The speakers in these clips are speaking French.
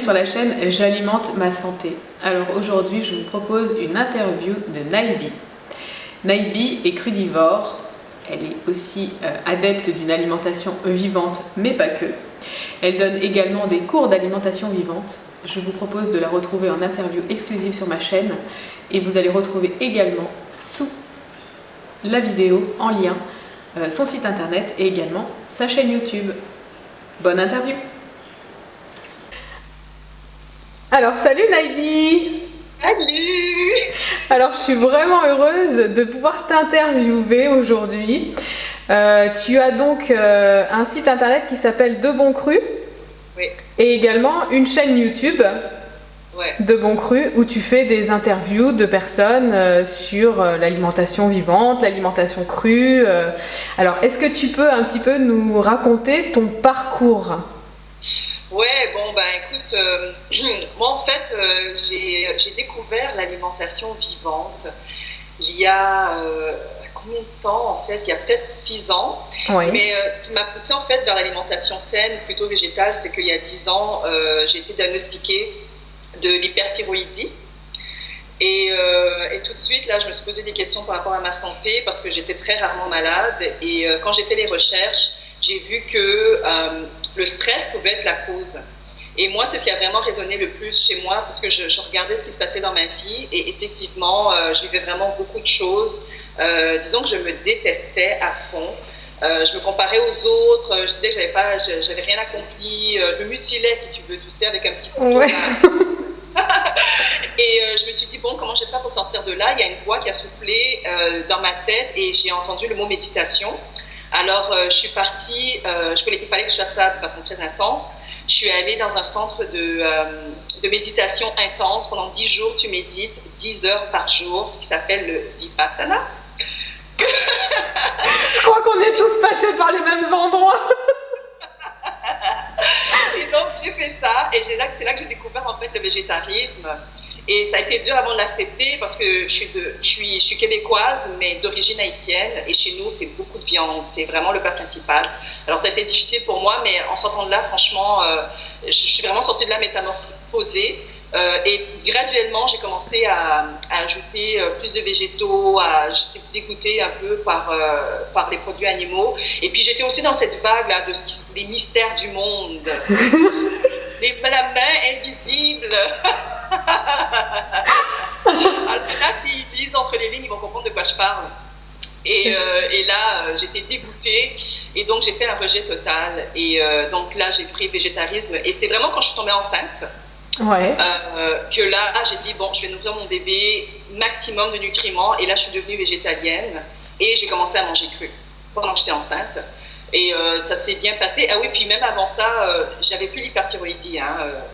sur la chaîne J'alimente ma santé. Alors aujourd'hui, je vous propose une interview de Naibi. Naibi est crudivore, elle est aussi adepte d'une alimentation vivante, mais pas que. Elle donne également des cours d'alimentation vivante. Je vous propose de la retrouver en interview exclusive sur ma chaîne et vous allez retrouver également sous la vidéo en lien son site internet et également sa chaîne YouTube. Bonne interview! Alors salut Naibi! Salut! Alors je suis vraiment heureuse de pouvoir t'interviewer aujourd'hui. Tu as donc un site internet qui s'appelle De Bon Cru. Oui. Et également une chaîne YouTube. Ouais. De Bon Cru où tu fais des interviews de personnes sur l'alimentation vivante, l'alimentation crue. Alors est-ce que tu peux un petit peu nous raconter ton parcours? Ouais, bon, ben écoute, moi en fait, j'ai découvert l'alimentation vivante il y a combien de temps en fait? Il y a peut-être 6 ans. Oui. Mais ce qui m'a poussée en fait vers l'alimentation saine, plutôt végétale, c'est qu'il y a 10 ans, j'ai été diagnostiquée de l'hyperthyroïdie. Et tout de suite, là, je me suis posé des questions par rapport à ma santé parce que j'étais très rarement malade. Et quand j'ai fait les recherches, j'ai vu que le stress pouvait être la cause. Et moi, c'est ce qui a vraiment résonné le plus chez moi parce que je regardais ce qui se passait dans ma vie et effectivement, je vivais vraiment beaucoup de choses. Disons que je me détestais à fond. Je me comparais aux autres, je disais que j'avais rien accompli, je me mutilais, si tu veux, tu sais, avec un petit couteau. Ouais. Et je me suis dit, bon, comment je vais faire pour sortir de là? Il y a une voix qui a soufflé dans ma tête et j'ai entendu le mot méditation. Alors, je suis partie, il fallait que je fasse ça de façon très intense. Je suis allée dans un centre de méditation intense. Pendant 10 jours, tu médites 10 heures par jour, qui s'appelle le Vipassana. Je crois qu'on est tous passés par les mêmes endroits. Et donc, j'ai fait ça et c'est là que j'ai découvert en fait le végétarisme. Et ça a été dur avant de l'accepter parce que je suis québécoise, mais d'origine haïtienne. Et chez nous, c'est beaucoup de viande. C'est vraiment le plat principal. Alors, ça a été difficile pour moi, mais en sortant de là, franchement, je suis vraiment sortie de là métamorphosée. Et graduellement, j'ai commencé à ajouter plus de végétaux. J'étais dégoûtée un peu par les produits animaux. Et puis, j'étais aussi dans cette vague-là des mystères du monde. La main invisible. Alors là, s'ils lisent entre les lignes, ils vont comprendre de quoi je parle. Et là, j'étais dégoûtée et donc j'ai fait un rejet total. Et donc là, j'ai pris végétarisme. Et c'est vraiment quand je suis tombée enceinte que là, j'ai dit, bon, je vais nourrir mon bébé, maximum de nutriments. Et là, je suis devenue végétalienne et j'ai commencé à manger cru pendant que j'étais enceinte. Et ça s'est bien passé. Ah oui, puis même avant ça, j'avais plus l'hyperthyroïdie.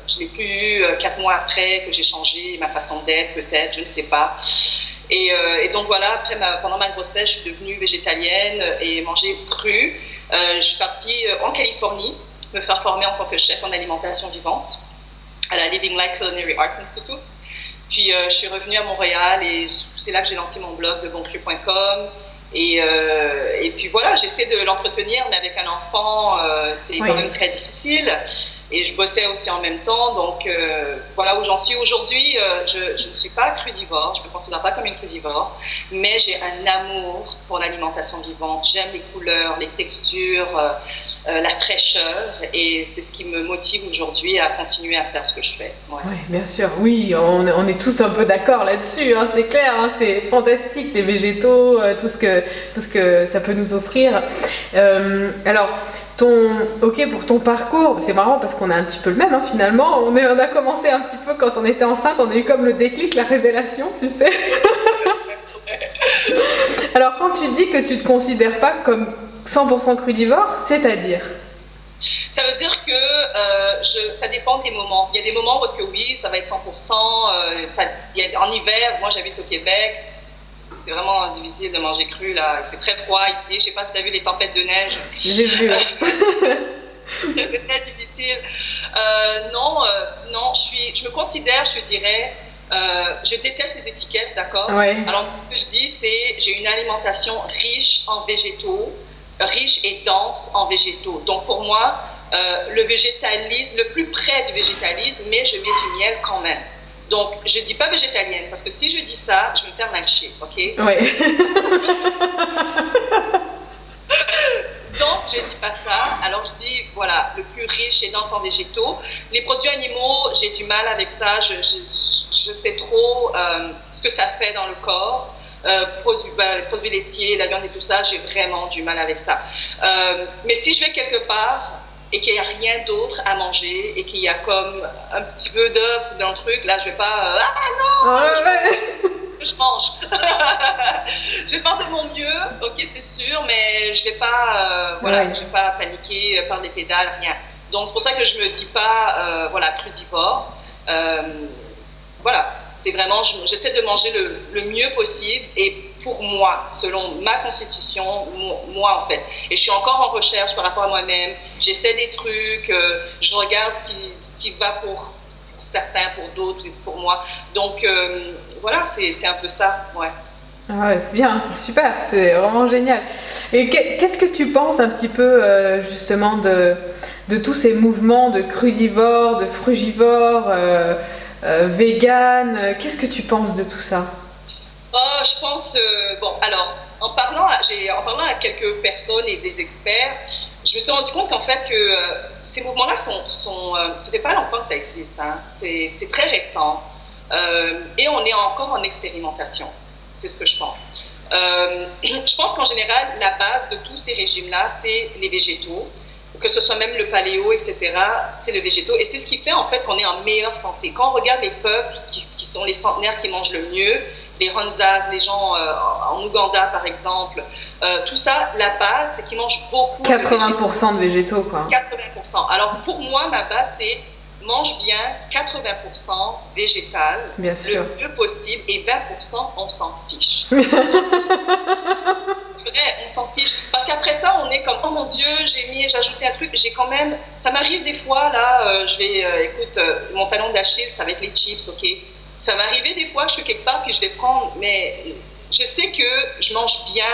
Je l'ai plus eu 4 mois après que j'ai changé ma façon d'être, peut-être, je ne sais pas. Et donc voilà, après pendant ma grossesse, je suis devenue végétalienne et manger cru. Je suis partie en Californie me faire former en tant que chef en alimentation vivante à la Living Life Culinary Arts Institute. Puis je suis revenue à Montréal et c'est là que j'ai lancé mon blog deboncru.com. Et puis voilà, j'essaie de l'entretenir, mais avec un enfant, c'est quand même très difficile. Et je bossais aussi en même temps, donc voilà où j'en suis aujourd'hui. Je ne suis pas crudivore, je ne me considère pas comme une crudivore, mais j'ai un amour pour l'alimentation vivante. J'aime les couleurs, les textures, la fraîcheur, et c'est ce qui me motive aujourd'hui à continuer à faire ce que je fais. Ouais. Oui, bien sûr, oui, on est tous un peu d'accord là-dessus, hein, c'est clair, hein, c'est fantastique les végétaux, tout ce que ça peut nous offrir. Alors, pour ton parcours, c'est marrant parce qu'on a un petit peu le même, hein, finalement. On a commencé un petit peu quand on était enceinte, on a eu comme le déclic, la révélation, tu sais. Alors, quand tu dis que tu te considères pas comme 100% crudivore, c'est-à-dire? Ça veut dire que ça dépend des moments. Il y a des moments où oui, ça va être 100%. En hiver, moi j'habite au Québec. C'est vraiment difficile de manger cru, là. Il fait très froid ici. Je sais pas si tu as vu les tempêtes de neige. J'ai vu. C'est très difficile. Non, je me considère, je dirais, je déteste les étiquettes, d'accord? Ouais. Alors, ce que je dis, c'est j'ai une alimentation riche en végétaux, riche et dense en végétaux. Donc, pour moi, le végétalisme, le plus près du végétalisme, mais je mets du miel quand même. Donc, je ne dis pas végétalienne, parce que si je dis ça, je vais me faire lyncher, ok? Ouais. Donc, je ne dis pas ça. Alors, je dis, voilà, le plus riche et dense en végétaux. Les produits animaux, j'ai du mal avec ça. Je sais trop ce que ça fait dans le corps. Les produits laitiers, la viande et tout ça, j'ai vraiment du mal avec ça. Mais si je vais quelque part et qu'il n'y a rien d'autre à manger et qu'il y a comme un petit peu d'œuf dans le truc, là, je ne vais pas... ah non! Je mange. Je vais faire de mon mieux, ok, c'est sûr, mais je vais pas, je vais pas paniquer par les pédales, rien. Donc c'est pour ça que je me dis pas, crudivore. Voilà, c'est vraiment, j'essaie de manger le mieux possible et pour moi, selon ma constitution, moi en fait. Et je suis encore en recherche par rapport à moi-même. J'essaie des trucs, je regarde ce qui va pour certains, pour d'autres, pour moi. Donc voilà, c'est un peu ça, ouais. Ah ouais, c'est bien, c'est super, c'est vraiment génial. Et qu'est-ce que tu penses un petit peu justement de tous ces mouvements de crudivores, de frugivores, vegan? Qu'est-ce que tu penses de tout ça? Je pense, alors, en parlant à quelques personnes et des experts, je me suis rendu compte qu'en fait, que ces mouvements-là ça fait pas longtemps que ça existe, hein. C'est très récent. Et on est encore en expérimentation, c'est ce que je pense. Je pense qu'en général, la base de tous ces régimes-là, c'est les végétaux, que ce soit même le paléo, etc., c'est le végétaux. Et c'est ce qui fait en fait qu'on est en meilleure santé. Quand on regarde les peuples qui sont les centenaires qui mangent le mieux, les Hansas, les gens en Ouganda par exemple, tout ça, la base, c'est qu'ils mangent beaucoup 80% de végétaux, quoi. 80%. Alors pour moi, ma base, c'est mange bien 80% végétal, bien sûr, le mieux possible, et 20% on s'en fiche. C'est vrai, on s'en fiche. Parce qu'après ça, on est comme, oh mon Dieu, j'ai ajouté un truc, j'ai quand même, ça m'arrive des fois, là, je vais, écoute, mon talon d'Achille, ça va être les chips, ok? Ça m'est arrivé des fois, je suis quelque part, puis je vais prendre, mais je sais que je mange bien,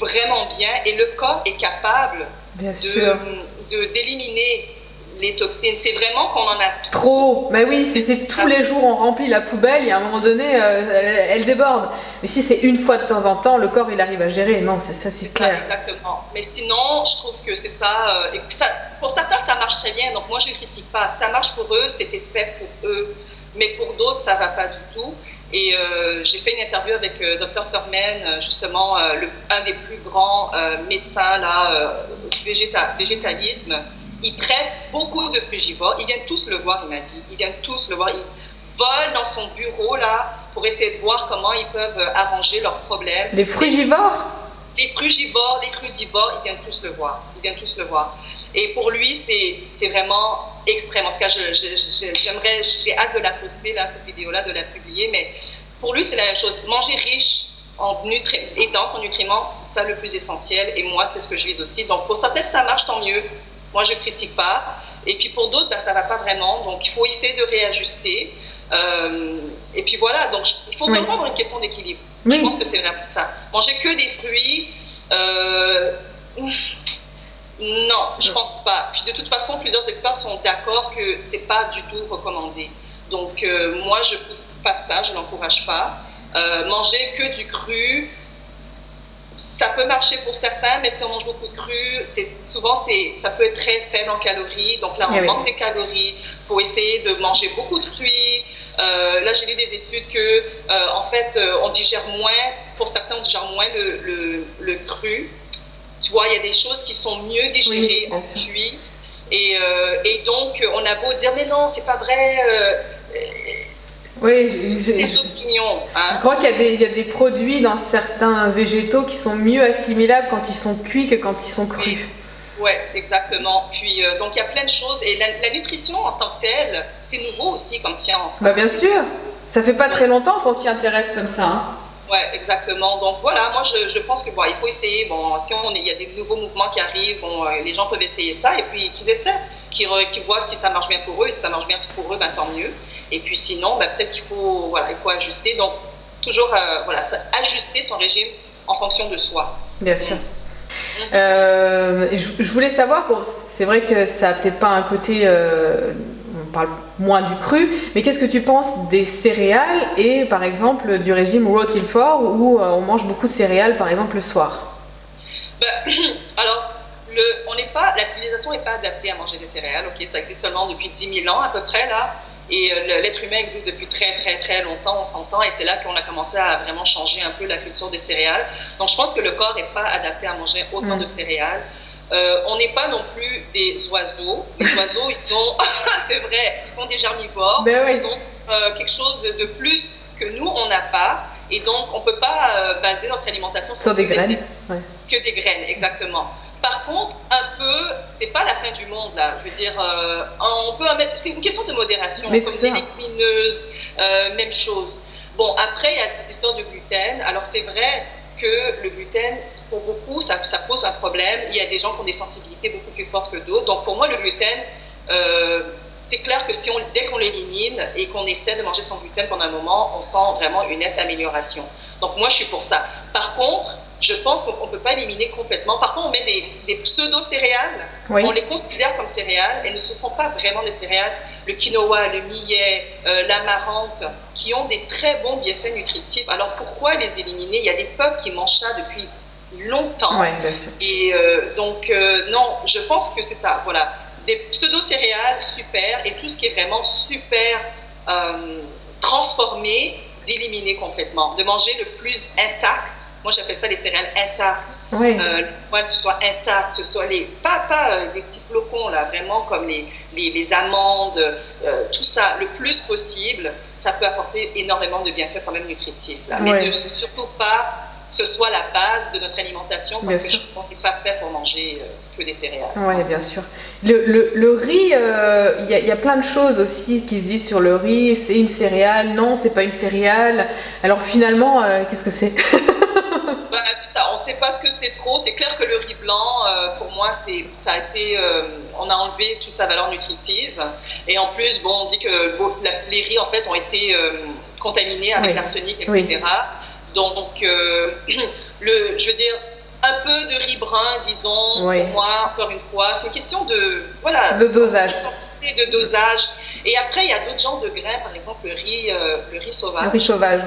vraiment bien, et le corps est capable d'éliminer les toxines. C'est vraiment qu'on en a trop. Mais oui, c'est tous les jours on remplit la poubelle et à un moment donné, elle déborde. Mais si c'est une fois de temps en temps, le corps il arrive à gérer. Non, ça c'est clair. Exactement. Mais sinon, je trouve que c'est ça, pour certains, ça marche très bien. Donc moi, je ne critique pas. Ça marche pour eux, c'était fait pour eux. Mais pour d'autres, ça ne va pas du tout. Et j'ai fait une interview avec Dr Thurman, justement, un des plus grands médecins là, du végétalisme. Il traite beaucoup de frugivores. Ils viennent tous le voir, il m'a dit. Ils viennent tous le voir. Ils volent dans son bureau là pour essayer de voir comment ils peuvent arranger leurs problèmes. Les frugivores? Les frugivores, les crudivores, ils viennent tous le voir. Ils viennent tous le voir. Et pour lui, c'est vraiment extrême. En tout cas, j'ai hâte de la poster, là, cette vidéo-là, de la publier. Mais pour lui, c'est la même chose. Manger riche et dense en nutriments, c'est ça le plus essentiel. Et moi, c'est ce que je vise aussi. Donc, pour certains, ça marche, tant mieux. Moi, je ne critique pas. Et puis, pour d'autres, ça ne va pas vraiment. Donc, il faut essayer de réajuster. Et puis, voilà. Donc, il faut vraiment avoir une question d'équilibre. Oui. Je pense que c'est vraiment ça. Manger que des fruits... non, je pense pas. Puis de toute façon, plusieurs experts sont d'accord que c'est pas du tout recommandé. Donc moi, je pousse pas ça, je l'encourage pas. Manger que du cru, ça peut marcher pour certains, mais si on mange beaucoup de cru, ça peut être très faible en calories. Donc là, on manque des calories. Il faut essayer de manger beaucoup de fruits. Là, j'ai lu des études que, en fait, on digère moins. Pour certains, on digère moins le cru. Tu vois, il y a des choses qui sont mieux digérées en cuit. Et donc, on a beau dire, mais non, c'est pas vrai. Oui, des opinions. Hein. Je crois qu'il y a des produits dans certains végétaux qui sont mieux assimilables quand ils sont cuits que quand ils sont crus. Oui, exactement. Puis, donc, il y a plein de choses. Et la nutrition en tant que telle, c'est nouveau aussi comme science. Bah, bien sûr. Ça fait pas très longtemps qu'on s'y intéresse comme ça. Hein. Oui, exactement. Donc voilà, moi je pense que il faut essayer. Bon, si il y a des nouveaux mouvements qui arrivent, les gens peuvent essayer ça et puis qu'ils essaient, qu'ils voient si ça marche bien pour eux. Si ça marche bien pour eux, tant mieux. Et puis sinon, peut-être qu'il faut ajuster. Donc toujours ajuster son régime en fonction de soi. Bien sûr. Je voulais savoir, bon, c'est vrai que ça a peut-être pas un côté, on parle moins du cru, mais qu'est-ce que tu penses des céréales et par exemple du régime Rotilfort où on mange beaucoup de céréales par exemple le soir? Alors, la civilisation n'est pas adaptée à manger des céréales, ok, ça existe seulement depuis 10 000 ans à peu près là, et l'être humain existe depuis très très très longtemps, on s'entend, et c'est là qu'on a commencé à vraiment changer un peu la culture des céréales. Donc je pense que le corps n'est pas adapté à manger autant de céréales. On n'est pas non plus des oiseaux. Les oiseaux, ils ont, c'est vrai, ils sont des carnivores, Oui. ils ont quelque chose de plus que nous, on n'a pas, et donc on ne peut pas baser notre alimentation sur des graines. Ouais. Que des graines, exactement. Par contre, un peu, c'est pas la fin du monde là. Je veux dire, on peut en mettre. C'est une question de modération, mais comme des légumineuses, même chose. Bon, après, il y a cette histoire du gluten. Alors, c'est vrai que le gluten, pour beaucoup, ça pose un problème. Il y a des gens qui ont des sensibilités beaucoup plus fortes que d'autres. Donc, pour moi, le gluten, c'est clair que dès qu'on l'élimine et qu'on essaie de manger sans gluten pendant un moment, on sent vraiment une nette amélioration. Donc, moi, je suis pour ça. Par contre, je pense qu'on ne peut pas éliminer complètement. Par contre, on met des pseudo-céréales, on les considère comme céréales, et ne se sont pas vraiment des céréales. Le quinoa, le millet, l'amarante, qui ont des très bons bienfaits nutritifs. Alors pourquoi les éliminer? Il y a des peuples qui mangent ça depuis longtemps. Ouais, bien sûr. Et donc, non, je pense que c'est ça. Voilà. Des pseudo-céréales, super, et tout ce qui est vraiment super transformé, d'éliminer complètement. De manger le plus intact. Moi, j'appelle ça les céréales intactes. Oui. Que ce soit intact, que ce soit pas des petits flocons, là, vraiment comme les amandes, tout ça, le plus possible, ça peut apporter énormément de bienfaits quand même nutritifs. Là. Mais surtout pas que ce soit la base de notre alimentation, parce que je pense qu'on n'est pas fait pour manger que des céréales. Oui, bien sûr. Le riz, il y a plein de choses aussi qui se disent sur le riz. C'est une céréale, non, c'est pas une céréale. Alors finalement, qu'est-ce que c'est? C'est ça, on ne sait pas ce que c'est trop. C'est clair que le riz blanc, pour moi, ça a été, on a enlevé toute sa valeur nutritive. Et en plus, bon, on dit que les riz, en fait, ont été contaminés avec l'arsenic, etc. Oui. Donc, je veux dire, un peu de riz brun, disons, pour moi, encore une fois, c'est une question de dosage. De dosage. Et après, il y a d'autres genres de grains, par exemple le riz sauvage. Le riz sauvage.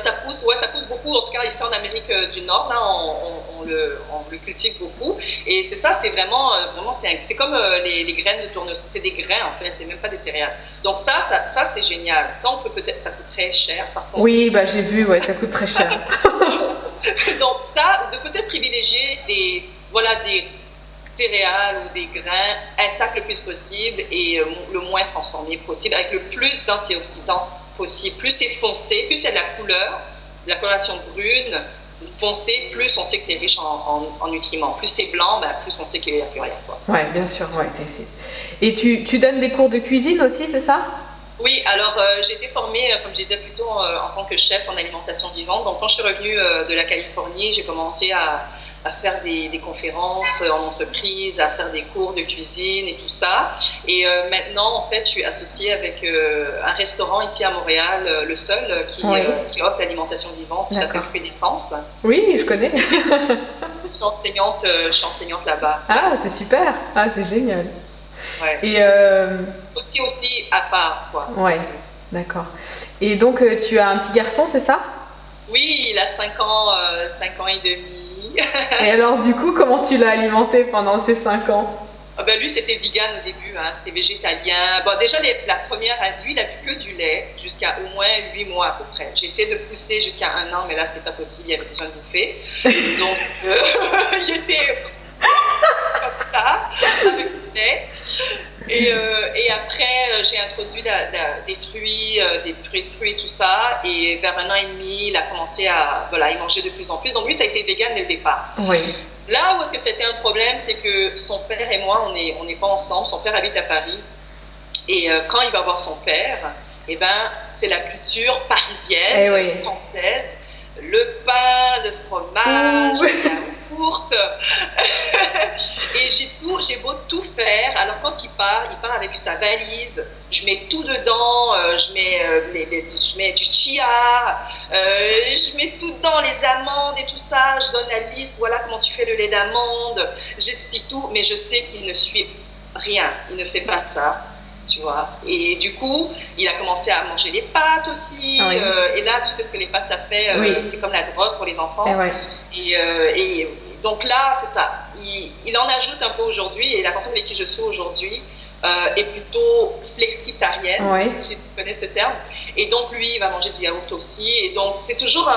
Ça pousse beaucoup, en tout cas ici en Amérique du Nord, là, on le cultive beaucoup. Et c'est ça, c'est vraiment c'est comme les graines de tournesol, c'est des grains en fait, c'est même pas des céréales. Donc ça c'est génial. Ça, ça coûte très cher par contre. Oui, j'ai vu, ça coûte très cher. Donc ça, de peut-être privilégier des céréales ou des grains intacts le plus possible et le moins transformés possible, avec le plus d'antioxydants possible. Plus c'est foncé, plus il y a de la coloration brune, foncé, plus on sait que c'est riche en nutriments. Plus c'est blanc, plus on sait qu'il n'y a plus rien. Oui, bien sûr. Et tu donnes des cours de cuisine aussi, c'est ça? Oui, alors j'ai été formée, comme je disais plus tôt, en tant que chef en alimentation vivante. Donc quand je suis revenue de la Californie, j'ai commencé à faire des conférences en entreprise, à faire des cours de cuisine et tout ça. Et maintenant, en fait, je suis associée avec un restaurant ici à Montréal, le seul, qui offre l'alimentation vivante, qui s'appelle Fruits d'Essence. Oui, je connais. Je suis enseignante là-bas. Ah, c'est super. Ah, c'est génial. Ouais. Et aussi à part, quoi. Ouais, d'accord. Et donc, tu as un petit garçon, c'est ça? Oui, il a 5 ans et demi. Et alors, du coup, comment tu l'as alimenté pendant ces 5 ans? Lui, c'était vegan au début, c'était végétalien. Bon, déjà, la première, lui, il n'a bu que du lait jusqu'à au moins 8 mois à peu près. J'ai essayé de pousser jusqu'à 1 an, mais là, c'était pas possible, il avait besoin de bouffer. Donc, j'étais comme ça, avec du lait. Et après, j'ai introduit des fruits, des purées de fruits et tout ça. Et vers 1 an et demi, il a commencé à y manger de plus en plus. Donc lui, ça a été vegan dès le départ. Oui. Là où est-ce que c'était un problème, c'est que son père et moi, on n'est pas ensemble. Son père habite à Paris. Et quand il va voir son père, c'est la culture parisienne, française. Le pain, le fromage, la yaourt. Et j'ai beau tout faire. Alors quand il part avec sa valise. Je mets tout dedans. Je mets du chia. Je mets tout dedans, les amandes et tout ça. Je donne la liste. Voilà comment tu fais le lait d'amande. J'explique tout, mais je sais qu'il ne suit rien. Il ne fait pas ça. Tu vois. Et du coup, il a commencé à manger les pâtes aussi. Ah oui. Et là, tu sais ce que les pâtes, ça fait. Oui. C'est comme la drogue pour les enfants. Ouais. Et donc là, c'est ça. Il en ajoute un peu aujourd'hui. Et la personne avec qui je suis aujourd'hui est plutôt flexitarienne. Ouais. Tu connais ce terme. Et donc, lui, il va manger du yaourt aussi. Et donc, c'est toujours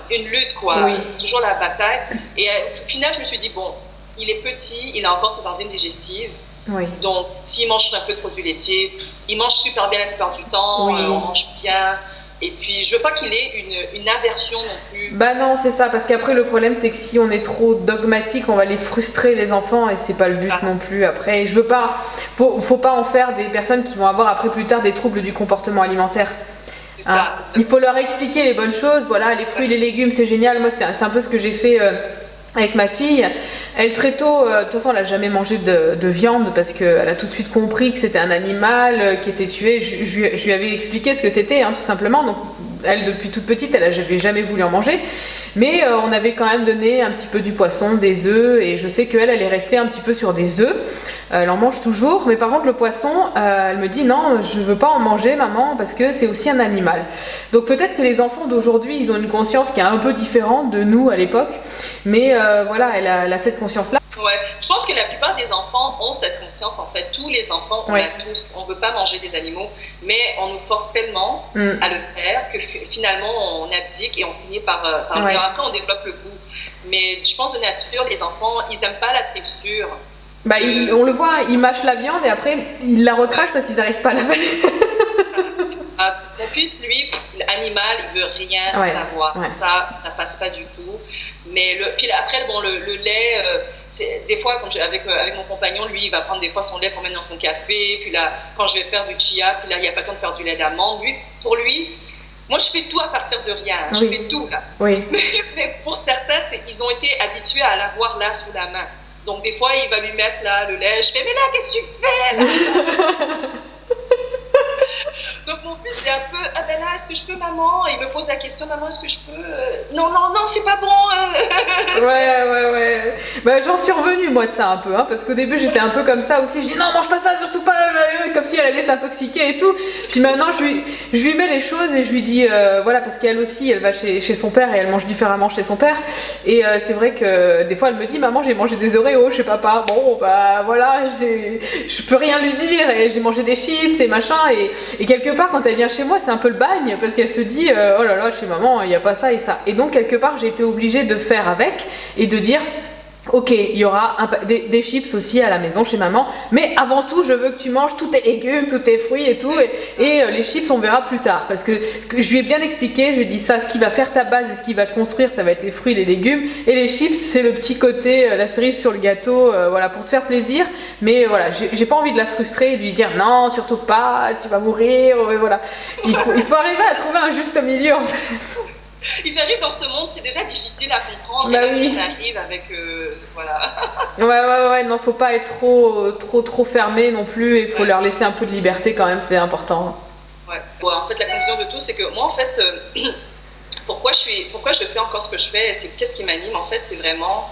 une lutte, quoi. Oui. Toujours la bataille. Et au final, je me suis dit, bon, il est petit, il a encore ses enzymes digestives. Oui. Donc, s'il mange un peu de produits laitiers, il mange super bien la plupart du temps, Oui. on mange bien. Et puis, je veux pas qu'il ait une aversion non plus. Bah non, c'est ça, parce qu'après le problème c'est que si on est trop dogmatique, on va les frustrer les enfants et c'est pas le but non plus. Après, je veux pas, faut pas en faire des personnes qui vont avoir après plus tard des troubles du comportement alimentaire. Hein. Il faut leur expliquer les bonnes choses, voilà, les fruits, les légumes, c'est génial. Moi, c'est un peu ce que j'ai fait avec ma fille. Elle très tôt, de toute façon, elle a jamais mangé de viande parce qu'elle a tout de suite compris que c'était un animal qui était tué. Je lui avais expliqué ce que c'était, hein, tout simplement. Donc, elle, depuis toute petite, elle n'avait jamais voulu en manger. Mais on avait quand même donné un petit peu du poisson, des œufs, et je sais qu'elle, elle est restée un petit peu sur des œufs. Elle en mange toujours, mais par contre le poisson, elle me dit non, je veux pas en manger maman, parce que c'est aussi un animal. Donc peut-être que les enfants d'aujourd'hui, ils ont une conscience qui est un peu différente de nous à l'époque, mais voilà, elle a cette conscience-là. Ouais, je pense que la plupart des enfants ont cette conscience, en fait, tous les enfants, on l'a tous, on veut pas manger des animaux, mais on nous force tellement à le faire que finalement on abdique et on finit par le faire. Après on développe le goût. Mais je pense de nature, les enfants, ils aiment pas la texture. Bah, on le voit, ils mâchent la viande et après ils la recrachent parce qu'ils n'arrivent pas à l'avaler. Mon fils, lui, l'animal, il veut rien savoir. Ça passe pas du tout. Mais puis après, bon, le lait, des fois, avec mon compagnon, lui, il va prendre des fois son lait pour mettre dans son café. Puis là, quand je vais faire du chia, puis là, il n'y a pas le temps de faire du lait d'amande. Pour lui, moi, je fais tout à partir de rien. Je fais tout, là. Oui. Mais pour certains, ils ont été habitués à l'avoir là, sous la main. Donc, des fois, il va lui mettre là le lait. Je fais, mais là, qu'est-ce que tu fais là? Donc, mon fils, il est un peu, ah ben là, est-ce que je peux, maman? Il me pose la question, maman, est-ce que je peux? Non, c'est pas bon. Ouais. Bah, j'en suis revenue, moi, de ça un peu, hein, parce qu'au début, j'étais un peu comme ça aussi. Je dis, non, mange pas ça, surtout pas, comme si elle allait s'intoxiquer et tout. Puis maintenant, je lui mets les choses et je lui dis, voilà, parce qu'elle aussi, elle va chez son père et elle mange différemment chez son père. Et c'est vrai que des fois, elle me dit, maman, j'ai mangé des Oreos chez papa. Bon, bah voilà, je peux rien lui dire et j'ai mangé des chips et machin. Et quelque part, quand elle vient chez moi, c'est un peu le bagne parce qu'elle se dit, oh là là, chez maman, il n'y a pas ça et ça. Et donc, quelque part, j'ai été obligée de faire avec et de dire, ok, il y aura des chips aussi à la maison chez maman, mais avant tout, je veux que tu manges tous tes légumes, tous tes fruits et tout, et les chips, on verra plus tard, parce que je lui ai bien expliqué, je lui ai dit ça, ce qui va faire ta base et ce qui va te construire, ça va être les fruits, les légumes, et les chips, c'est le petit côté, la cerise sur le gâteau, voilà, pour te faire plaisir, mais voilà, j'ai pas envie de la frustrer et de lui dire non, surtout pas, tu vas mourir, mais voilà, il faut arriver à trouver un juste milieu en fait. Ils arrivent dans ce monde qui est déjà difficile à comprendre. Bah et oui. Ils arrivent avec voilà. Ouais, non, faut pas être trop fermé non plus. Il faut leur laisser un peu de liberté quand même, c'est important. Ouais. Bon, en fait, la conclusion de tout, c'est que moi, en fait, pourquoi je fais encore ce que je fais, c'est qu'est-ce qui m'anime en fait, c'est vraiment,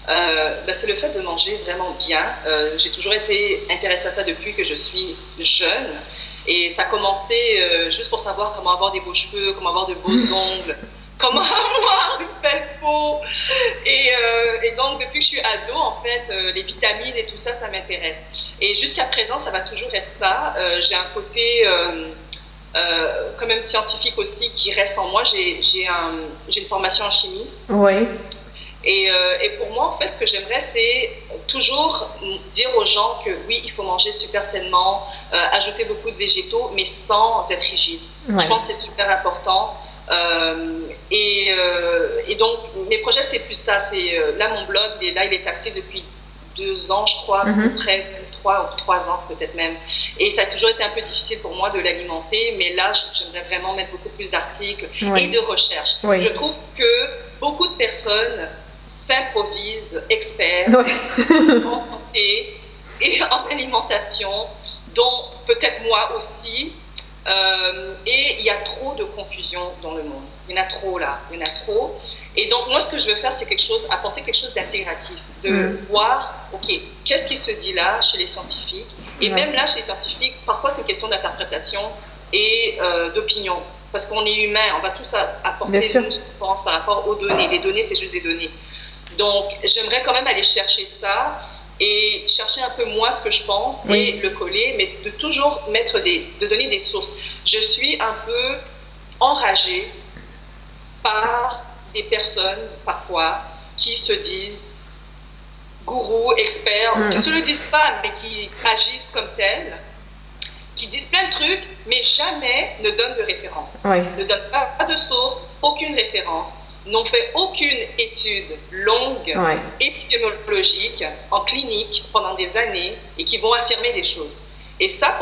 c'est le fait de manger vraiment bien. J'ai toujours été intéressée à ça depuis que je suis jeune. Et ça a commencé juste pour savoir comment avoir des beaux cheveux, comment avoir de beaux ongles, comment avoir une belle peau. Et donc, depuis que je suis ado, en fait, les vitamines et tout ça, ça m'intéresse. Et jusqu'à présent, ça va toujours être ça. J'ai un côté quand même scientifique aussi qui reste en moi. J'ai une formation en chimie. Oui. Et pour moi, en fait, ce que j'aimerais, c'est toujours dire aux gens que oui, il faut manger super sainement, ajouter beaucoup de végétaux, mais sans être rigide. Ouais. Je pense que c'est super important. Et donc, mes projets, c'est plus ça. Là, mon blog, il est actif depuis 2 ans, je crois, à peu près 3 ans peut-être même. Et ça a toujours été un peu difficile pour moi de l'alimenter, mais là, j'aimerais vraiment mettre beaucoup plus d'articles et de recherches. Oui. Je trouve que beaucoup de personnes s'improvisent experts, santé et en alimentation, dont peut-être moi aussi. Et il y a trop de confusion dans le monde. Il y en a trop là, il y en a trop. Et donc moi, ce que je veux faire, c'est apporter quelque chose d'intégratif, de voir, ok, qu'est-ce qui se dit là chez les scientifiques. Et même là, chez les scientifiques, parfois c'est une question d'interprétation et d'opinion. Parce qu'on est humain, on va tous apporter ce qu'on pense par rapport aux données. Les données, c'est juste des données. Donc, j'aimerais quand même aller chercher ça et chercher un peu moi ce que je pense et le coller, mais de toujours de donner des sources. Je suis un peu enragée par des personnes, parfois, qui se disent gourous, experts, qui ne se le disent pas, mais qui agissent comme tels, qui disent plein de trucs, mais jamais ne donnent de référence. Ne donnent pas de source, aucune référence, n'ont fait aucune étude longue, épidémiologique, en clinique, pendant des années, et qui vont affirmer des choses. Et ça,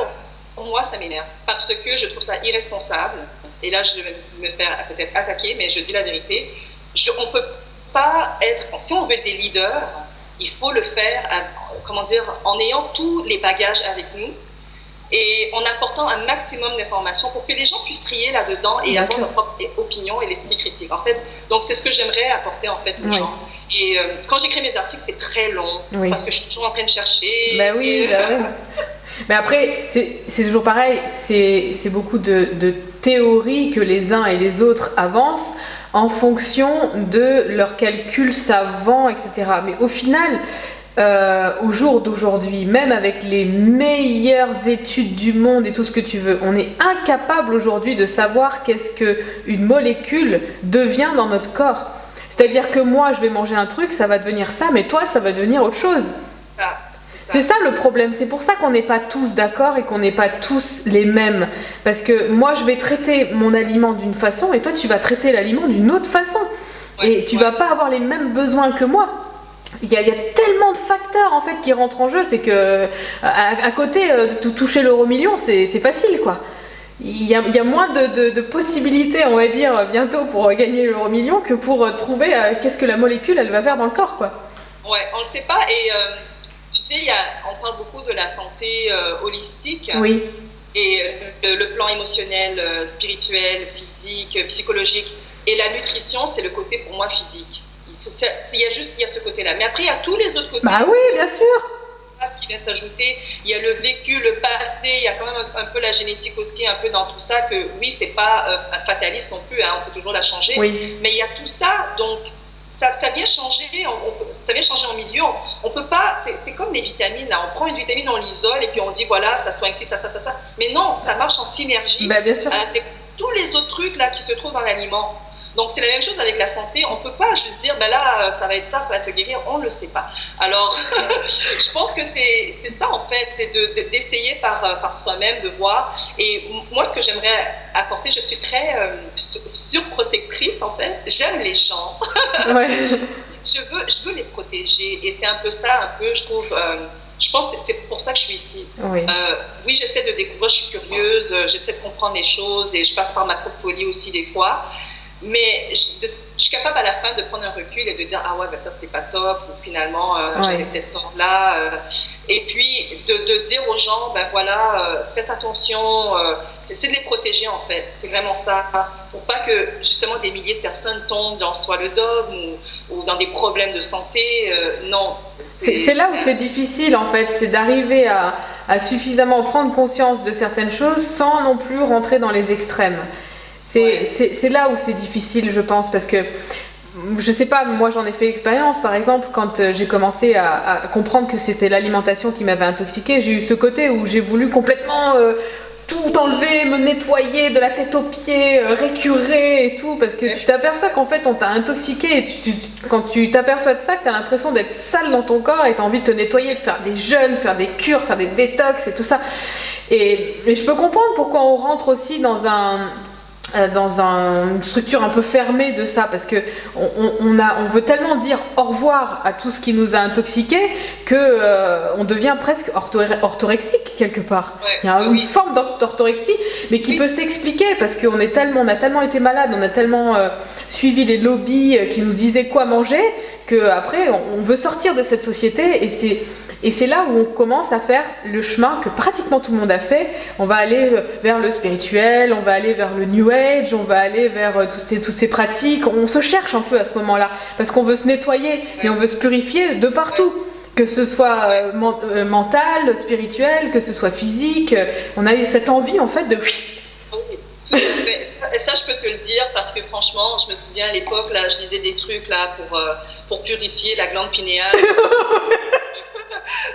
pour moi, ça m'énerve, parce que je trouve ça irresponsable. Et là, je vais me faire peut-être attaquer, mais je dis la vérité. On ne peut pas être... Si on veut être des leaders, il faut le faire, en ayant tous les bagages avec nous, et en apportant un maximum d'informations pour que les gens puissent trier là-dedans et avoir leur propre opinion et l'esprit critique. En fait, donc c'est ce que j'aimerais apporter en fait aux gens. Et quand j'écris mes articles, c'est très long parce que je suis toujours en train de chercher. Mais après, c'est toujours pareil, c'est beaucoup de théories que les uns et les autres avancent en fonction de leurs calculs savants, etc. Mais au final, au jour d'aujourd'hui, même avec les meilleures études du monde et tout ce que tu veux, on est incapable aujourd'hui de savoir qu'est-ce qu'une molécule devient dans notre corps. C'est-à-dire que moi, je vais manger un truc, ça va devenir ça, mais toi, ça va devenir autre chose. C'est ça le problème, c'est pour ça qu'on n'est pas tous d'accord et qu'on n'est pas tous les mêmes. Parce que moi, je vais traiter mon aliment d'une façon et toi, tu vas traiter l'aliment d'une autre façon. Et tu vas pas avoir les mêmes besoins que moi. Il y a tellement de facteurs en fait qui rentrent en jeu, c'est que à côté, toucher l'euro-million, c'est facile quoi. Il y a moins de possibilités, on va dire, bientôt pour gagner l'euro-million que pour trouver qu'est-ce que la molécule elle va faire dans le corps quoi. Ouais, on le sait pas et tu sais, on parle beaucoup de la santé holistique et le plan émotionnel, spirituel, physique, psychologique et la nutrition, c'est le côté pour moi physique. Il y a ce côté-là. Mais après, il y a tous les autres côtés. Bah oui, bien sûr. Ce qui vient de s'ajouter. Il y a le vécu, le passé. Il y a quand même un peu la génétique aussi, un peu dans tout ça. Que oui, c'est pas un fataliste non plus. Hein, on peut toujours la changer. Mais il y a tout ça. Donc, ça vient changer. Ça vient changer en milieu. On peut pas. C'est comme les vitamines. Là. On prend une vitamine, on l'isole et puis on dit voilà, ça soigne ci, ça. Mais non, ça marche en synergie. Bah, bien sûr. Avec tous les autres trucs là qui se trouvent dans l'aliment. Donc, c'est la même chose avec la santé. On ne peut pas juste dire, ben là, ça va être ça, ça va te guérir. On ne le sait pas. Alors, je pense que c'est ça, en fait. C'est d'essayer par soi-même, de voir. Et moi, ce que j'aimerais apporter, je suis très surprotectrice, en fait. J'aime les gens. Je veux les protéger. Et c'est un peu ça, un peu, je trouve... je pense que c'est pour ça que je suis ici. Oui, j'essaie de découvrir, je suis curieuse, j'essaie de comprendre les choses et je passe par ma propre folie aussi des fois. Mais je suis capable à la fin de prendre un recul et de dire ah ouais ben ça c'était pas top ou finalement j'avais peut-être tort là et puis de dire aux gens ben voilà faites attention c'est de les protéger en fait, c'est vraiment ça pour pas que justement des milliers de personnes tombent dans soit le dogme ou dans des problèmes de santé. Non, c'est là où c'est difficile en fait, c'est d'arriver à suffisamment prendre conscience de certaines choses sans non plus rentrer dans les extrêmes. C'est là où c'est difficile, je pense, parce que je sais pas, moi j'en ai fait expérience, par exemple, quand j'ai commencé à comprendre que c'était l'alimentation qui m'avait intoxiquée, j'ai eu ce côté où j'ai voulu complètement tout enlever, me nettoyer de la tête aux pieds, récurer et tout, parce que tu t'aperçois qu'en fait on t'a intoxiqué et quand tu t'aperçois de ça, que t'as l'impression d'être sale dans ton corps et t'as envie de te nettoyer, de faire des jeûnes, faire des cures, faire des détox et tout ça. Et je peux comprendre pourquoi on rentre aussi dans une structure un peu fermée de ça, parce que on veut tellement dire au revoir à tout ce qui nous a intoxiqués que on devient presque orthorexique quelque part. Il y a une forme d'orthorexie, mais qui peut s'expliquer parce qu'on a tellement été malade, on a tellement suivi les lobbies qui nous disaient quoi manger, que après on veut sortir de cette société et Et c'est là où on commence à faire le chemin que pratiquement tout le monde a fait. On va aller vers le spirituel, on va aller vers le New Age, on va aller vers toutes ces pratiques. On se cherche un peu à ce moment-là, parce qu'on veut se nettoyer et on veut se purifier de partout. Que ce soit mental, spirituel, que ce soit physique. On a eu cette envie en fait de... Tout à fait. Et ça, je peux te le dire parce que franchement, je me souviens à l'époque, là, je lisais des trucs là pour purifier la glande pinéale.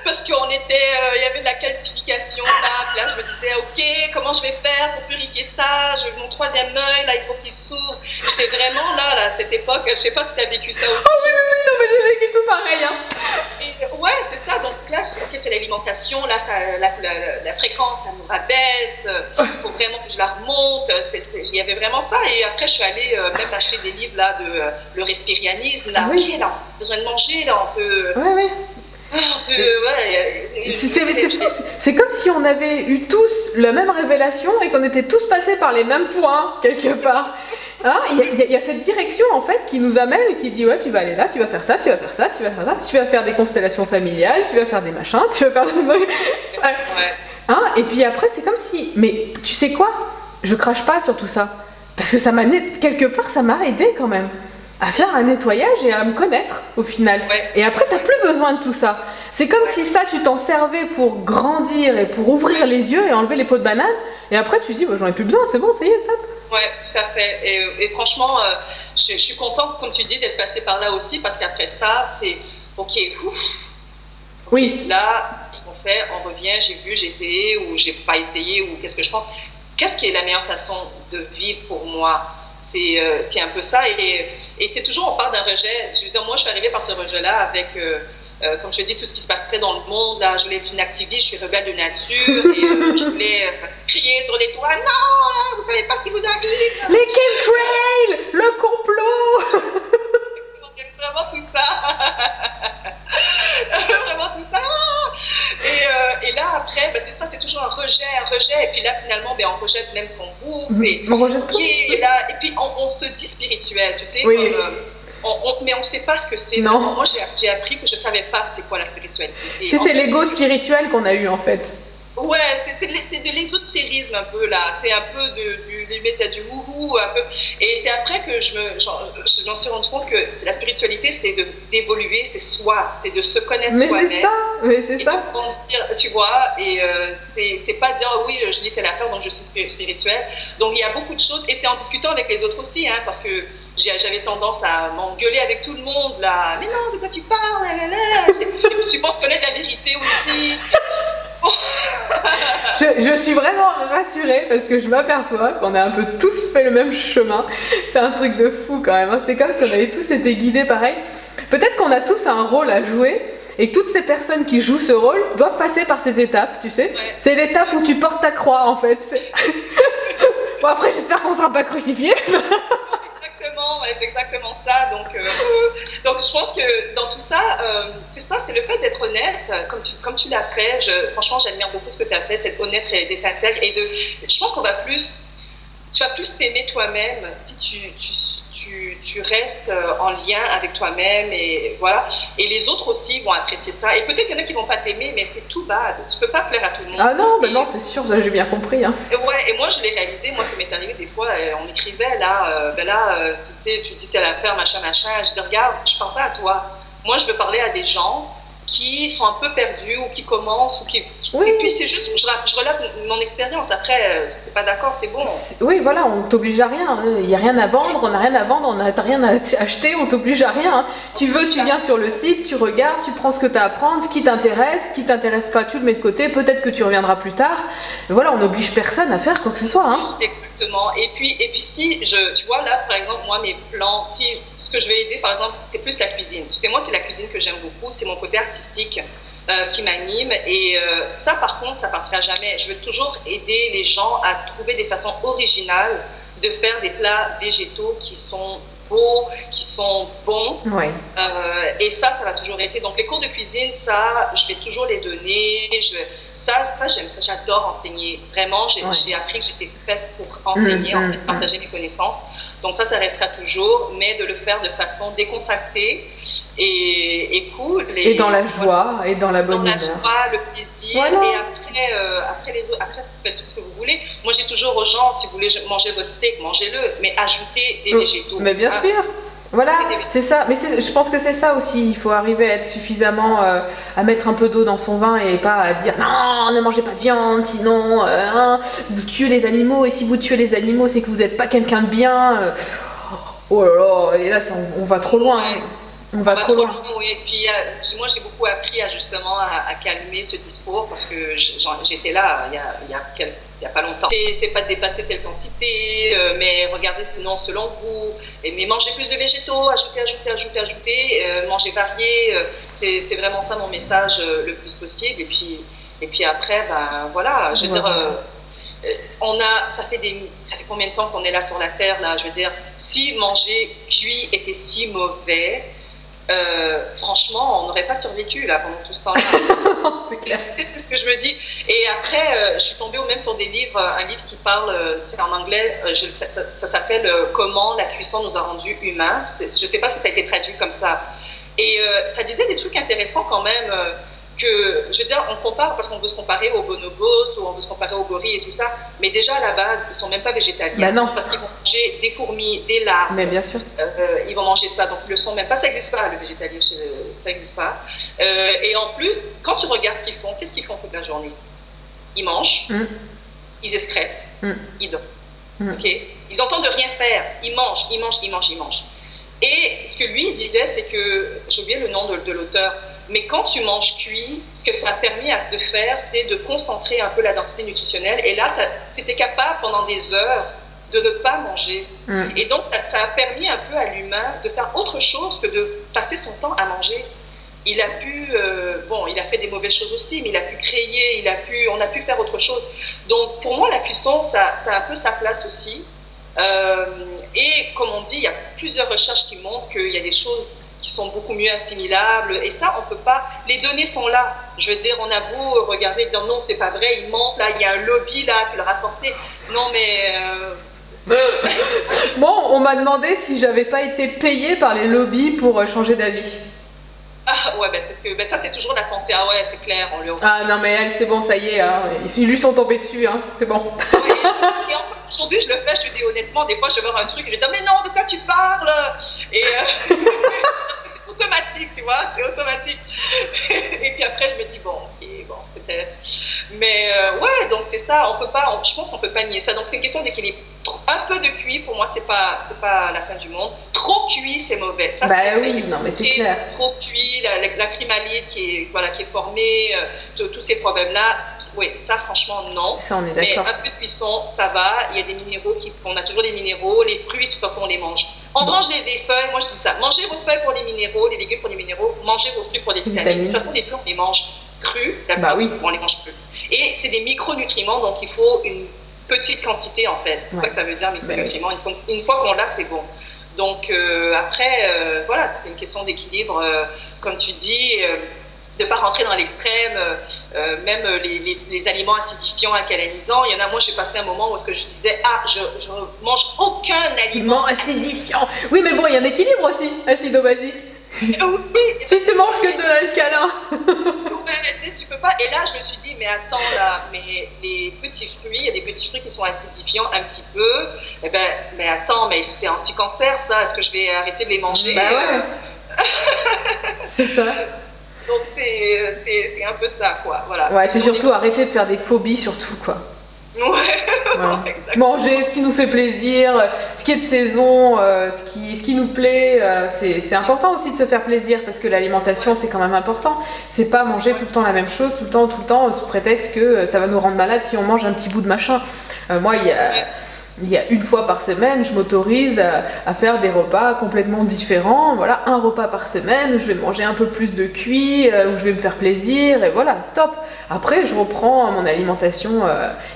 Parce qu'on était, il y avait de la calcification là, je me disais, ok, comment je vais faire pour purifier ça? Mon troisième œil, là, il faut qu'il s'ouvre. J'étais vraiment là, à cette époque, je sais pas si tu as vécu ça aussi. Oh oui, non, mais j'ai vécu tout pareil. Hein. Et, ouais, c'est ça, donc là, ok, c'est l'alimentation, là, ça, la fréquence, ça nous rabaisse, il faut vraiment que je la remonte, il y avait vraiment ça, et après, je suis allée même acheter des livres là, de le respirianisme, là, ok, là, on a besoin de manger, là, on peut... Ouais. C'est comme si on avait eu tous la même révélation et qu'on était tous passés par les mêmes points, quelque part. Hein, il y a cette direction en fait qui nous amène et qui dit ouais, tu vas aller là, tu vas faire ça, tu vas faire ça, tu vas faire ça, tu vas faire des constellations familiales, tu vas faire des machins, tu vas faire des... Hein, et puis après c'est comme si, mais tu sais quoi, je crache pas sur tout ça parce que ça m'a quelque part ça m'a aidé quand même à faire un nettoyage et à me connaître au final. Et après, t'as plus besoin de tout ça. C'est comme si ça, tu t'en servais pour grandir et pour ouvrir les yeux et enlever les peaux de banane. Et après, tu dis, bah, j'en ai plus besoin, c'est bon, ça y est, ça. Ouais, tout à fait. Et franchement, je suis contente, comme tu dis, d'être passée par là aussi, parce qu'après ça, c'est ok, oui. Là, qu'est-ce qu'on fait? On revient, j'ai vu, j'ai essayé, ou j'ai pas essayé, ou qu'est-ce que je pense? Qu'est-ce qui est la meilleure façon de vivre pour moi? C'est un peu ça, et c'est toujours, on parle d'un rejet. Je veux dire, moi, je suis arrivée par ce rejet-là avec, comme je te dis, tout ce qui se passait dans le monde. Là, je voulais être une activiste, je suis rebelle de nature, et je voulais crier sur les toits, non, là, vous savez pas ce qui vous arrive. Les chemtrails, le complot. Vraiment tout ça. Vraiment tout ça. Et là, après, ben, c'est ça, c'est toujours un rejet. Et puis là, finalement, ben, on rejette même ce qu'on bouffe. On rejette tout. Et puis, on se dit spirituel, tu sais. Oui. Mais on ne sait pas ce que c'est. Non. Moi, j'ai appris que je ne savais pas c'était quoi la spiritualité. C'est l'ego spirituel qu'on a eu, en fait. Ouais, c'est de l'ésotérisme un peu là, c'est un peu du wouhou un peu. Et c'est après que j'en suis rendu compte que la spiritualité, c'est d'évoluer, c'est soi, c'est de se connaître soi-même. Mais c'est ça. Tu vois, et c'est pas dire oui, je lis telle affaire donc je suis spirituelle. Donc il y a beaucoup de choses, et c'est en discutant avec les autres aussi, hein, parce que j'avais tendance à m'engueuler avec tout le monde là. Mais non, de quoi tu parles? Et puis tu penses connaître la vérité aussi. Je suis vraiment rassurée parce que je m'aperçois qu'on a un peu tous fait le même chemin. C'est un truc de fou quand même. C'est comme si on avait tous été guidés pareil. Peut-être qu'on a tous un rôle à jouer et que toutes ces personnes qui jouent ce rôle doivent passer par ces étapes, tu sais. Ouais. C'est l'étape où tu portes ta croix en fait. Bon après j'espère qu'on ne sera pas crucifiés. C'est exactement ça. Donc je pense que dans tout ça, c'est le fait d'être honnête, comme tu l'as fait. Franchement, j'admire beaucoup ce que tu as fait, cette honnête et d'être intègre. Je pense qu'on tu vas plus t'aimer toi-même si tu restes en lien avec toi-même, et voilà. Et les autres aussi vont apprécier ça. Et peut-être qu'il y en a qui vont pas t'aimer, mais c'est tout bad. Tu peux pas plaire à tout le monde. Ah non, ben non, c'est sûr, ça j'ai bien compris. Hein. Et moi je l'ai réalisé. Moi, ça m'est arrivé des fois. On m'écrivait là, tu dis telle affaire, machin. Je dis regarde, je parle pas à toi. Moi, je veux parler à des gens qui sont un peu perdus ou qui commencent oui. Et puis c'est juste je relate mon expérience. Après si t'es pas d'accord, c'est bon. Oui, voilà, on t'oblige à rien. Il n'y a rien à vendre, on n'a rien à vendre, on n'a rien à acheter, on t'oblige à rien. Tu viens sur le site, tu regardes, tu prends ce que tu as à prendre, ce qui t'intéresse pas, tu le mets de côté, peut-être que tu reviendras plus tard. Mais voilà, on n'oblige personne à faire quoi que ce soit. Hein. Exactement. Et puis si tu vois là par exemple moi mes plans, si ce que je vais aider par exemple c'est plus la cuisine. Tu sais moi c'est la cuisine que j'aime beaucoup, c'est mon côté artistique qui m'anime, et ça par contre ça partira jamais. Je veux toujours aider les gens à trouver des façons originales de faire des plats végétaux qui sont beaux, qui sont bons. Ouais. Et ça va toujours été. Donc les cours de cuisine, ça, je vais toujours les donner. Ça j'aime ça, j'adore enseigner. Vraiment, j'ai appris que j'étais faite pour enseigner, en fait, partager mes connaissances. Donc ça restera toujours, mais de le faire de façon décontractée et cool. Et dans la joie, et dans la bonne humeur. Dans la joie, le plaisir. Voilà. Et après les autres, après vous faites tout ce que vous voulez. Moi, j'ai toujours aux gens, si vous voulez manger votre steak, mangez-le, mais ajoutez des végétaux. Mais bien sûr. Voilà, c'est ça. Mais je pense que c'est ça aussi. Il faut arriver à être suffisamment à mettre un peu d'eau dans son vin et pas à dire non, ne mangez pas de viande, sinon vous tuez les animaux. Et si vous tuez les animaux, c'est que vous n'êtes pas quelqu'un de bien. Oh là là, et là on va trop loin. Ouais. On va trop loin. Oui. Et puis moi j'ai beaucoup appris justement à calmer ce discours parce que j'étais là il y a pas longtemps. C'est pas de dépasser telle quantité, mais regardez sinon selon vous. Mais mangez plus de végétaux, ajoutez, mangez varié. C'est vraiment ça mon message le plus possible. Et puis après, ben voilà, je veux dire. Ça fait combien de temps qu'on est là sur la terre là, je veux dire, si manger cuit était si mauvais, franchement, on n'aurait pas survécu là pendant tout ce temps-là. C'est clair. C'est ce que je me dis. Et après, je suis tombée même sur des livres, un livre qui parle, c'est en anglais, ça s'appelle Comment la cuisson nous a rendus humains. Je ne sais pas si ça a été traduit comme ça. Et ça disait des trucs intéressants quand même. Que, je veux dire, on compare parce qu'on veut se comparer aux bonobos ou on veut se comparer aux gorilles et tout ça, mais déjà à la base, ils sont même pas végétaliens. Bah non. Parce qu'ils vont manger des fourmis, des larves. Mais bien sûr. Ils vont manger ça, donc ils le sont même pas. Ça n'existe pas, le végétalien, ça n'existe pas. Et en plus, quand tu regardes ce qu'ils font, qu'est-ce qu'ils font toute la journée? Ils mangent, ils excrètent, ils dorment. Okay? Ils ont le temps de rien faire. Ils mangent. Et ce que lui il disait, c'est que, j'ai oublié le nom de l'auteur, mais quand tu manges cuit, ce que ça a permis de faire, c'est de concentrer un peu la densité nutritionnelle. Et là, tu étais capable pendant des heures de ne pas manger. Et donc, ça a permis un peu à l'humain de faire autre chose que de passer son temps à manger. Il a pu, il a fait des mauvaises choses aussi, mais il a pu créer, on a pu faire autre chose. Donc, pour moi, la cuisson, ça a un peu sa place aussi. Et comme on dit, il y a plusieurs recherches qui montrent qu'il y a des choses qui sont beaucoup mieux assimilables, et ça, on peut pas, les données sont là. Je veux dire, on a beau regarder et dire non, c'est pas vrai, ils mentent, là, il y a un lobby là qui leur a forcé. Non, mais... Bon, on m'a demandé si j'avais pas été payée par les lobbies pour changer d'avis. Ah ouais, ça c'est toujours la pensée. Ah ouais, c'est clair. Ah non, mais elle, c'est bon, ça y est, hein. Ils lui sont tombés dessus, hein. C'est bon. Oui, et aujourd'hui, je le fais, je te dis honnêtement, des fois, je vais voir un truc et je vais dire, mais non, de quoi tu parles? Et c'est automatique, tu vois, c'est automatique. Et puis après, je me dis, bon, peut-être. Mais ouais, donc c'est ça, je pense qu'on peut pas nier ça. Donc c'est une question d'équilibre. Un peu de cuit, pour moi, c'est pas la fin du monde. Trop cuit, c'est mauvais. Ça, oui, non, mais c'est clair. Trop cuit, la crimalite qui est formée, tous ces problèmes-là. Oui, ça, franchement, non. Ça, on est d'accord. Mais un peu de cuisson, ça va. Il y a des minéraux, on a toujours des minéraux. Les fruits, de toute façon, on les mange. On mange des feuilles, moi je dis ça. Mangez vos feuilles pour les minéraux, les légumes pour les minéraux, mangez vos fruits pour les vitamines. De toute façon, les fruits, on les mange crus, d'accord? Oui. On les mange crus. Et c'est des micronutriments, donc il faut une petite quantité, en fait. C'est ça que ça veut dire, micronutriments. Une fois qu'on l'a, c'est bon. Donc après, voilà, c'est une question d'équilibre. Comme tu dis, de ne pas rentrer dans l'extrême, même les aliments acidifiants, alcalinisants. Il y en a, moi j'ai passé un moment où je disais, je mange aucun aliment acidifiant. Oui, mais bon, il y a un équilibre aussi, acido-basique. Oui, si tu manges que de l'alcalin. Tu peux pas. Et là, je me suis dit, mais attends, là, mais les petits fruits, il y a des petits fruits qui sont acidifiants un petit peu. Eh ben, mais attends, mais c'est anti-cancer, ça. Est-ce que je vais arrêter de les manger? Bah ouais. C'est ça. Donc c'est un peu ça, quoi. Voilà. Ouais, c'est surtout arrêter de faire des phobies, surtout, quoi. Ouais, voilà. Manger ce qui nous fait plaisir, ce qui est de saison, ce qui nous plaît, c'est important aussi de se faire plaisir parce que l'alimentation c'est quand même important. C'est pas manger tout le temps la même chose, tout le temps, sous prétexte que ça va nous rendre malade si on mange un petit bout de machin. Moi, il y a une fois par semaine, je m'autorise à faire des repas complètement différents. Voilà, un repas par semaine, je vais manger un peu plus de cuit, où je vais me faire plaisir, et voilà, stop. Après, je reprends mon alimentation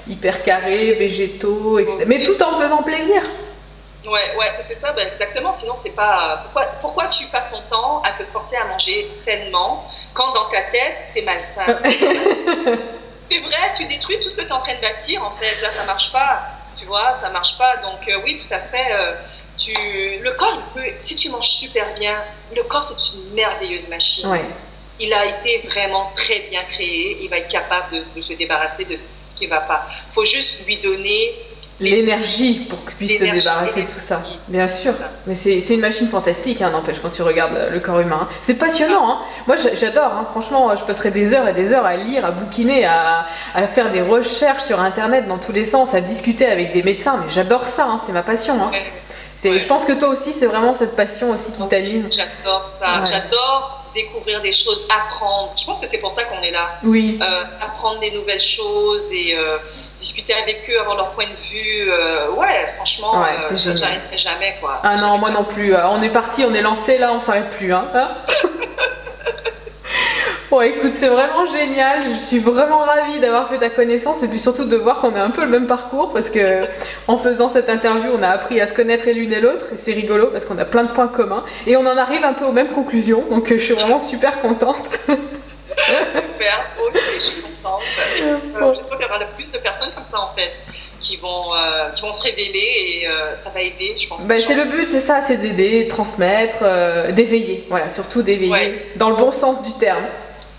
hyper carrée, végétaux, etc. Mais tout en faisant plaisir. Ouais, c'est ça, ben exactement. Sinon, c'est pas. Pourquoi tu passes ton temps à te forcer à manger sainement quand dans ta tête, c'est malsain? C'est vrai, tu détruis tout ce que tu es en train de bâtir, en fait. Là, ça marche pas. Tu vois, ça marche pas. Donc, oui, tout à fait. Le corps, si tu manges super bien, le corps, c'est une merveilleuse machine. Ouais. Il a été vraiment très bien créé. Il va être capable de se débarrasser de ce qui ne va pas. Il faut juste lui donner l'énergie pour qu'il puisse se débarrasser de tout ça. Bien sûr. Mais c'est une machine fantastique, hein, n'empêche, quand tu regardes le corps humain. C'est passionnant. Hein. Moi, j'adore. Hein. Franchement, je passerai des heures et des heures à lire, à bouquiner, à faire des recherches sur Internet dans tous les sens, à discuter avec des médecins. Mais j'adore ça. Hein. C'est ma passion. Hein. Ouais. Je pense que toi aussi, c'est vraiment cette passion aussi qui t'anime. J'adore ça. Ouais. J'adore découvrir des choses, apprendre. Je pense que c'est pour ça qu'on est là. Oui. Apprendre des nouvelles choses et discuter avec eux, avoir leur point de vue. Ouais, franchement, j'arrêterai jamais, quoi. Ah non, moi non plus. On est parti, on est lancé, là, on s'arrête plus. Hein. Bon, écoute, c'est vraiment génial. Je suis vraiment ravie d'avoir fait ta connaissance et puis surtout de voir qu'on a un peu le même parcours parce que en faisant cette interview, on a appris à se connaître l'une et l'autre et c'est rigolo parce qu'on a plein de points communs et on en arrive un peu aux mêmes conclusions. Donc, je suis vraiment super contente. Super, ok, je suis contente. J'espère qu'il y aura plus de personnes comme ça en fait qui vont se révéler et ça va aider, je pense. C'est le but, c'est ça, c'est d'aider, transmettre, d'éveiller. Voilà, surtout d'éveiller dans le bon sens du terme.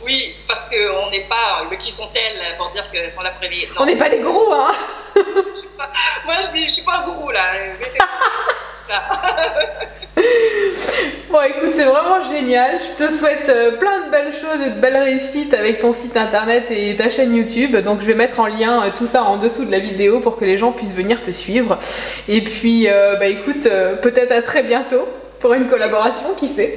Oui, parce qu'on n'est pas. Qui sont-elles pour dire qu'elles sont là pour éveiller? On n'est pas des gourous, hein. Moi, je suis pas un gourou, là. Bon, écoute, c'est vraiment génial. Je te souhaite plein de belles choses et de belles réussites avec ton site internet et ta chaîne YouTube. Donc, je vais mettre en lien tout ça en dessous de la vidéo pour que les gens puissent venir te suivre. Et puis, écoute, peut-être à très bientôt pour une collaboration, qui sait.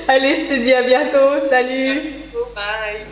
Allez, je te dis à bientôt. Salut. Bye.